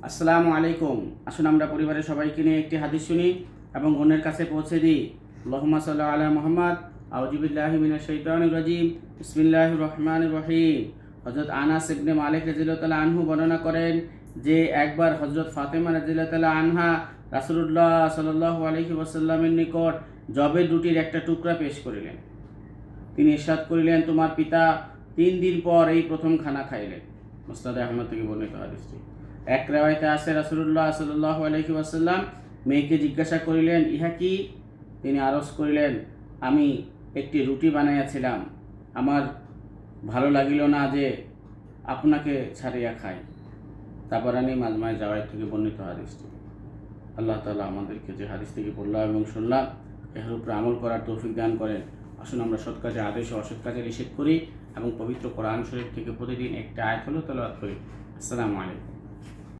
আসসালামু আলাইকুম। আসুন আমরা পরিবারের সবাইকে নিয়ে একটি হাদিস শুনি এবং অন্যের কাছে পৌঁছে দিই। আল্লাহুম্মা সাল্লি আলা মুহাম্মদ। আউযু বিল্লাহি মিনাশ শাইতানির রাজিম। বিসমিল্লাহির রহমানির রহিম। হযরত আনাস ইবনে মালিক রাদিয়াল্লাহু তাআলা আনহু বর্ণনা করেন যে একবার হযরত ফাতেমা রাদিয়াল্লাহু তাআলা আনহা রাসূলুল্লাহ সাল্লাল্লাহু আলাইহি ওয়াসাল্লামের নিকট জবের রুটির একটা টুকরা পেশ করিলেন। তিনি ইরশাদ করিলেন, তোমার পিতা 3 দিন পর এই প্রথম খানা খাইলেন। মুসনাদে আহমদ থেকে বর্ণিত হাদিসটি। এক রিওয়ায়াতে আছে রাসূলুল্লাহ সাল্লাল্লাহু আলাইহি ওয়াসাল্লাম মেয়েকে জিজ্ঞাসা করিলেন, ইহা কি? তিনি আরজ করিলেন, আমি একটি রুটি বানাইয়াছিলাম, আমার ভালো লাগিল না যে আপনাকে ছাড়িয়া খাই। তাবরানী মাজমায়ে জাওয়ায়েদ থেকে বর্ণিত হাদিসটি। আল্লাহ তাআলা আমাদেরকে যে হাদিস থেকে পড়লাম এবং শুনলাম এর উপরে আমল করার তৌফিক দান করেন। আসুন আমরা সৎ কাজে আদেশ ও অসৎ কাজে নিষেধ করি এবং পবিত্র কোরআন শরীফ থেকে প্রতিদিন একটা আয়াত হলেও তেলাওয়াত করি। আসসালামু আলাইকুম।